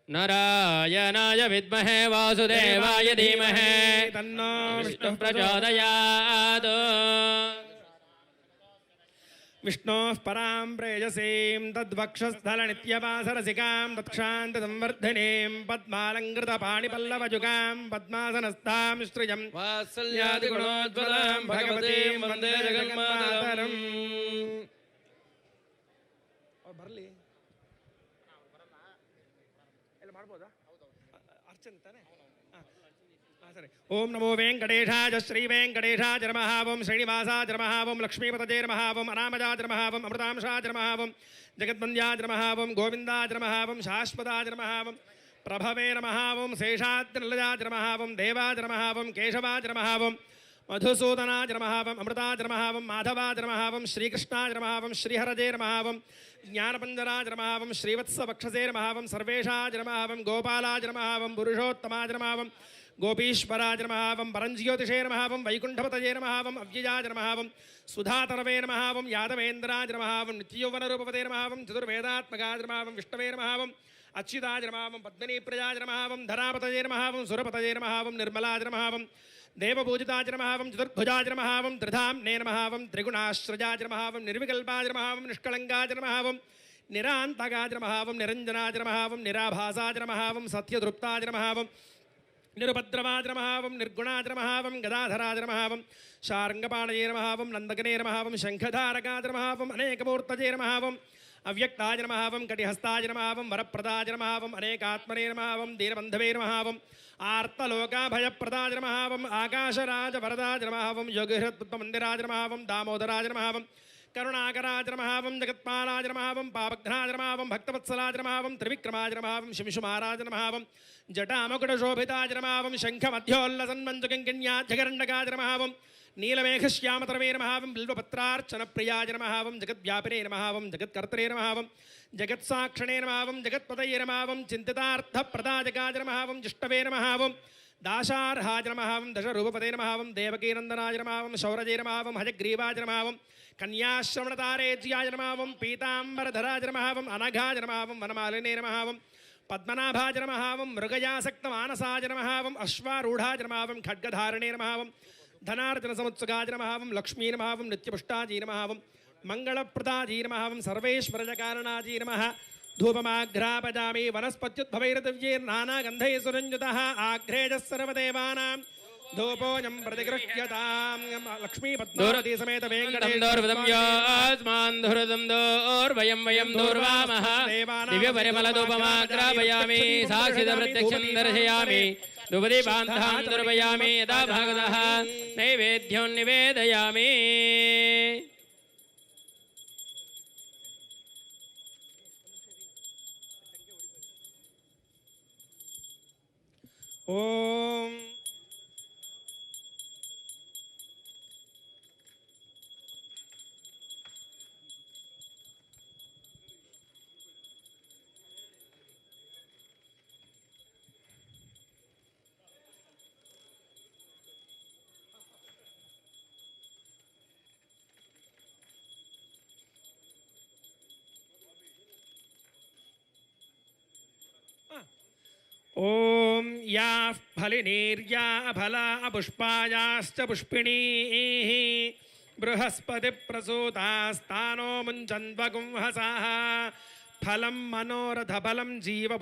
नारायणाय विद्महे वासुदेवाय धीमहि तन्नो विष्णुः प्रचोदयात्। विष्णोः परां प्रेयसीं तद्वक्षस्थलनित्यवासरसिकां तत्क्षान्तसंवर्धिनीं पद्मालङ्कृतपाणिपल्लवजुगां पद्मासनस्थां श्रियं वात्सल्यादिगुणोज्ज्वलां भगवतीं वन्दे जगन्मातरम्। बरली ओम नमो वेंकटेशाय श्री वेंकटेशाय नमः। ओम श्रीनिवासाय नमः। ओम लक्ष्मीपतये नमः। ओम अनामजाय नमः। ओम अमृतांशाय नमः। ओम जगद्वन्द्याय नमः। ओम गोविन्दाय नमः। ओम शाश्वताय नमः। ओम प्रभवे नमः। ओम शेषाद्रिनिलयाय नमः। ओम देवाय नमः। ओम केशवाय नमः। ओम मधुसूदनाय नमः। ओम अमृताय नमः। ओम माधवाय नमः। ओम श्रीकृष्णाय नमः। ओम श्रीहरये नमः। ओम ज्ञानपञ्जराय नमः। ओम श्रीवत्सवक्षसे नमः। ओम सर्वेशाय नमः। ओम गोपालाय नमः। ओम पुरुषोत्तमाय नमः। ओम गोपीश्वराय नमः। ओम परञ्ज्योतिषे नमः। ओम वैकुण्ठपतये नमः। ओम अव्ययाय नमः। ओम सुधातरवे नमः। ओम यादवेन्द्राय नमः। ओम नित्ययौवनरूपपते नमः। ओम चतुर्वेदात्मकाय नमः। ओम विष्णवे नमः। ओम अच्युताय नमः। ओम पद्मिनीप्रियाय नमः। ओम धरापतये नमः। ओम सुरपतये नमः। ओम निर्मलाय नमः। ओम देवपूजिताय नमः। ओम चतुर्भुजाय नमः। ओम त्रिधाम्ने नमः। ओम त्रिगुणाश्रजाय नमः। ओम निर्विकल्पाय नमः। ओम निष्कलङ्काय नमः। ओम निरान्तकाय नमः। ओम निरञ्जनाय नमः। ओम निराभासाय नमः। ओम सत्यतृप्ताय नमः। ओम निरुपद्रवाय नमः। ओम निर्गुणाय नमः। ओम गदाधराय नमः। ओम शार्ङ्गपाणये नमः। ओम नन्दकने नमः। ओम शङ्खधारकाय नमः। ओम अनेकमूर्तये नमः। ओम अव्यक्ताय नमः। ओम कटिहस्ताय नमः। ओम वरप्रदाय नमः। ओम अनेकात्मने नमः। ओम दीनबन्धवे नमः। ओम आर्तलोकाभयप्रदाय नमः। ओम आकाशराज वरदाय नमः। ओम योगिहृत्पुत्रमन्दिराय नमः। ओम दामोदराय नमः। ओम करुणाकराय नमः। ओम जगत्पालाय नमः। ओम पापघ्नाय नमः। ओम भक्तवत्सलाय नमः। ओम त्रिविक्रमाय नमः। ओम शिंशुमाराय नमः। ओम जटामकुटशोभिताय नमः। ओम शङ्खमध्योल्लसन्मञ्जुकिङ्किण्याध्यगरण्डकाय नमः। ओम नीलमेघश्यामतरवे नमः। ओम बिल्वपत्रार्चनप्रियाय नमः। ओम जगद्व्यापिने नमः। ओम जगत्कर्तरे नमः। ओम जगत्साक्षिणे नमः। ओम जगत्पतये नमः। ओम चिन्तितार्थप्रदायकाय नमः। ओम जिष्टवे नमः। ओम दाशार्हाय नमः। ओम दशरूपपते नमः। ओम देवकीनन्दनाय नमः। ओम शौरजे नमः। ओम हयग्रीवाय नमः। ओम कन्याश्रवणतारेज्याय नमः। ओम पीताम्बरधराय नमः। ओम अनघाय नमः। ओम वनमालिने नमः। ओम पद्मनाभाय नमः। ओम मृगयासक्तमानसाय नमः। ओम अश्वारूढाय नमः। ओम खड्गधारिणे नमः। ओम धनार्जनसमुत्सुकाय नमः। ओम लक्ष्मी नमः। ओम नित्यपुष्टाजी नमः। ओम मङ्गलप्रदाजी नमः। ओम सर्वेश्वरजकारणाजी नमः। धूपमाघ्रापजामि वनस्पत्युद्भवैरदिव्यैर्नानागन्धैः सुरञ्जितः आघ्रेजः सर्वदेवानां धूपोऽयं प्रतिगृह्यताम्। लक्ष्मीपद्मावती समेत वेङ्कटेश्वरं वयं दूर्वामः दिव्यपरिमलधूपमाघ्रापयामि साक्षितप्रत्यक्षं दर्शयामि धूपदीपान्तान् दर्पयामि यदा भगवतः नैवेद्यं निवेदयामि। ओम ओम याः फलिनीर्या फला पुष्पायाश्च पुष्पिणीः बृहस्पतिप्रसूतास्तानो मुञ्चन्वगुंहसाः फलं मनोरथफलं जीव